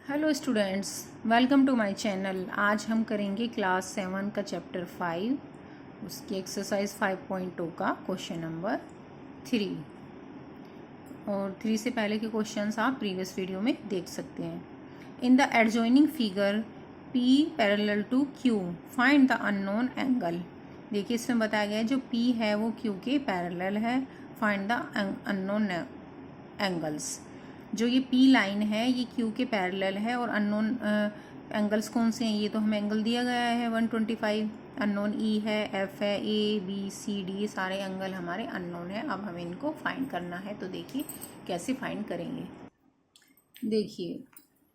Hello students, welcome to my channel. आज हम करेंगे क्लास 7 का चैप्टर 5 उसकी एक्सरसाइज 5.2 का क्वेश्चन नंबर 3। और 3 से पहले के क्वेश्चंस आप प्रीवियस वीडियो में देख सकते हैं। In the adjoining figure P parallel to Q find the unknown angle. देखिए इसमें बताया गया है जो P है वो Q के पैरेलल है। Find the unknown angles. जो ये P लाइन है ये Q के पैरेलल है और अननोन एंगल्स कौन से हैं, ये तो हमें एंगल दिया गया है 125। अननोन E है, F है, A B C D सारे एंगल हमारे अननोन है। अब हमें इनको फाइंड करना है, तो देखिए कैसे फाइंड करेंगे। देखिए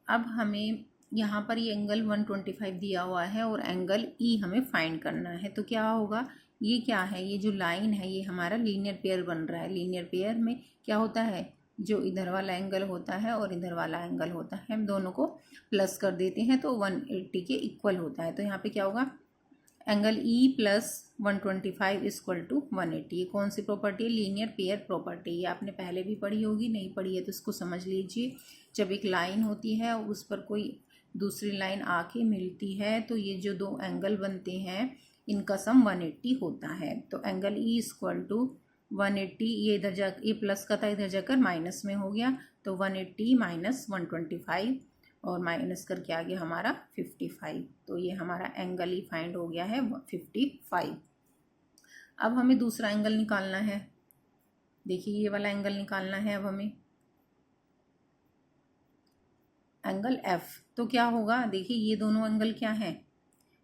अब हमें यहाँ पर ये एंगल 125 दिया हुआ है और एंगल E हमें फाइंड करना है। तो क्या होगा, ये क्या है, ये जो लाइन है ये हमारा लीनियर पेयर बन रहा है। लीनियर पेयर में क्या होता है, जो इधर वाला एंगल होता है और इधर वाला एंगल होता है, हम दोनों को प्लस कर देते हैं तो 180 के इक्वल होता है। तो यहाँ पे क्या होगा, angle E plus 125 equal to 180। ये कौन सी प्रॉपर्टी है, लीनियर पेयर प्रॉपर्टी। ये आपने पहले भी पढ़ी होगी, नहीं पढ़ी है तो इसको समझ लीजिए। जब एक लाइन होती है उस पर कोई दूसरी लाइन आके मिलती है तो ये जो दो एंगल बनते हैं इनका सम 180 होता है। तो एंगल E इक्वल टू 180, ये इधर जा, ये प्लस का था इधर जाकर माइनस में हो गया, तो 180 माइनस 125 और माइनस करके आ गया हमारा 55। तो ये हमारा एंगल ही फाइंड हो गया है 55। अब हमें दूसरा एंगल निकालना है। देखिए ये वाला एंगल निकालना है अब हमें, एंगल F। तो क्या होगा, देखिए ये दोनों एंगल क्या है,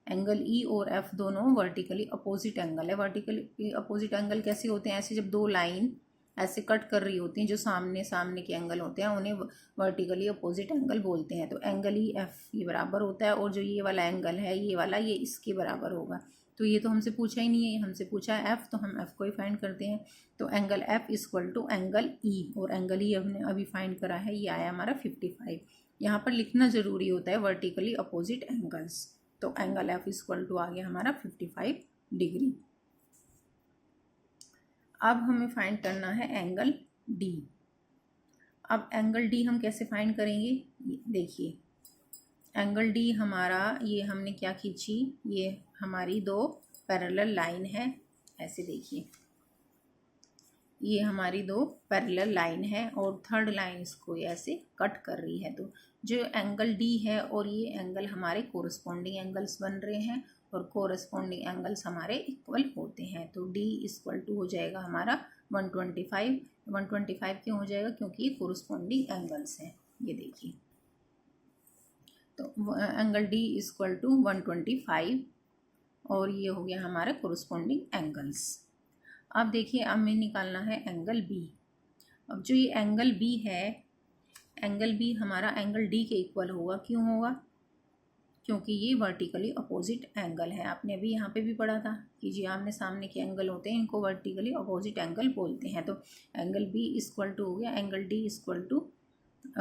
एंगल E और F दोनों वर्टिकली अपोजिट एंगल है। वर्टिकली अपोजिट एंगल कैसे होते हैं, ऐसे जब दो लाइन ऐसे कट कर रही होती हैं, जो सामने सामने के एंगल होते हैं उन्हें वर्टिकली अपोजिट एंगल बोलते हैं। तो एंगल E F ये बराबर होता है और जो ये वाला एंगल है ये वाला, ये इसके बराबर होगा। तो ये तो हमसे पूछा ही नहीं है, हमसे पूछा है F, तो हम F को ही फाइंड करते हैं। तो angle F equal to angle E, और एंगल E हमने अभी फाइंड करा है, ये आया हमारा 55। यहाँ पर लिखना ज़रूरी होता है वर्टिकली अपोजिट एंगल्स। तो एंगल F इक्वल टू आ गया हमारा 55 डिग्री। अब हमें फाइंड करना है एंगल D। अब एंगल D हम कैसे फाइंड करेंगे, देखिए एंगल D हमारा, ये हमने क्या खींची, ये हमारी दो पैरेलल लाइन है। ऐसे देखिए ये हमारी दो पैरेलल लाइन है और थर्ड लाइन इसको ऐसे कट कर रही है। तो जो एंगल D है और ये एंगल हमारे कोरस्पॉन्डिंग एंगल्स बन रहे हैं और कोरस्पॉन्डिंग एंगल्स हमारे इक्वल होते हैं। तो D इक्वल टू हो जाएगा हमारा 125। 125 क्यों हो जाएगा, क्योंकि ये कोरस्पॉन्डिंग एंगल्स हैं। ये देखिए तो एंगल D इक्वल टू 125 और ये हो गया हमारा कोरस्पॉन्डिंग एंगल्स। अब देखिए अब हमें निकालना है एंगल B। अब जो ये एंगल B है, एंगल B हमारा एंगल D के इक्वल होगा। क्यों होगा, क्योंकि ये वर्टिकली अपोजिट एंगल है। आपने अभी यहाँ पे भी पढ़ा था कि जो आमने सामने के एंगल होते हैं इनको वर्टिकली अपोजिट एंगल बोलते हैं। तो एंगल B इक्वल टू हो गया angle D equal to,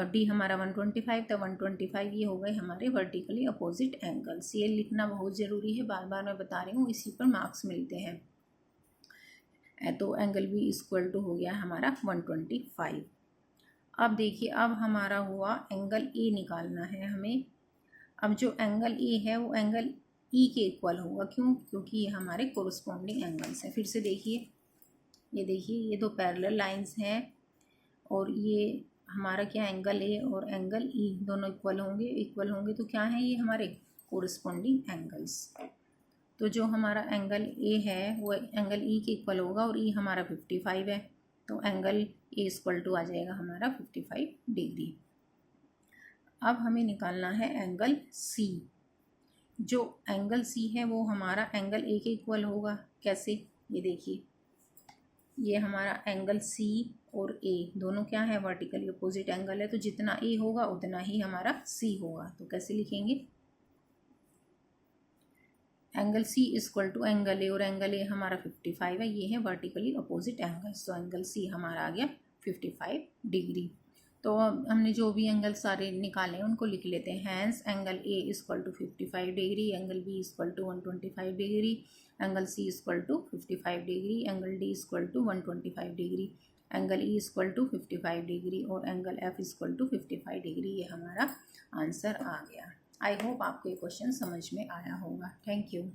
D हमारा 125 था, 125 ये हो गए हमारे वर्टिकली अपोजिट एंगल्स। ये लिखना बहुत ज़रूरी है, बार बार मैं बता रही हूँ, इसी पर मार्क्स मिलते हैं। तो एंगल B इक्वल टू हो गया हमारा 125। अब देखिए अब हमारा हुआ एंगल A निकालना है हमें। अब जो एंगल A है वो एंगल E के इक्वल होगा। क्यों, क्योंकि ये हमारे कोरस्पॉन्डिंग एंगल्स हैं। फिर से देखिए, ये देखिए ये दो पैरेलल लाइंस हैं और ये हमारा क्या एंगल A और एंगल E दोनों इक्वल होंगे। इक्वल होंगे तो क्या है, ये हमारे कोरस्पॉन्डिंग एंगल्स। तो जो हमारा एंगल A है वो एंगल E के इक्वल होगा और E हमारा 55 है। तो एंगल A इक्वल टू आ जाएगा हमारा 55 डिग्री। अब हमें निकालना है एंगल C। जो एंगल C है वो हमारा एंगल A के इक्वल होगा। कैसे, ये देखिए ये हमारा एंगल C और A दोनों क्या है, वर्टिकली अपोजिट एंगल है। तो जितना A होगा उतना ही हमारा C होगा। तो कैसे लिखेंगे, angle C equal to angle A, और एंगल A हमारा 55 है, ये है वर्टिकली अपोजिट एंगल्स। तो एंगल C हमारा आ गया 55 डिग्री। तो हमने जो भी एंगल सारे निकाले उनको लिख लेते हैं। Hence angle A equal to 55 degree, angle B equal to 125 degree, angle C equal to 55 degree, angle D equal to 125 degree. Angle E equal to 55 degree और angle F equal to 55 degree. ये हमारा answer आ गया। I hope आपको ये question समझ में आया होगा। Thank you.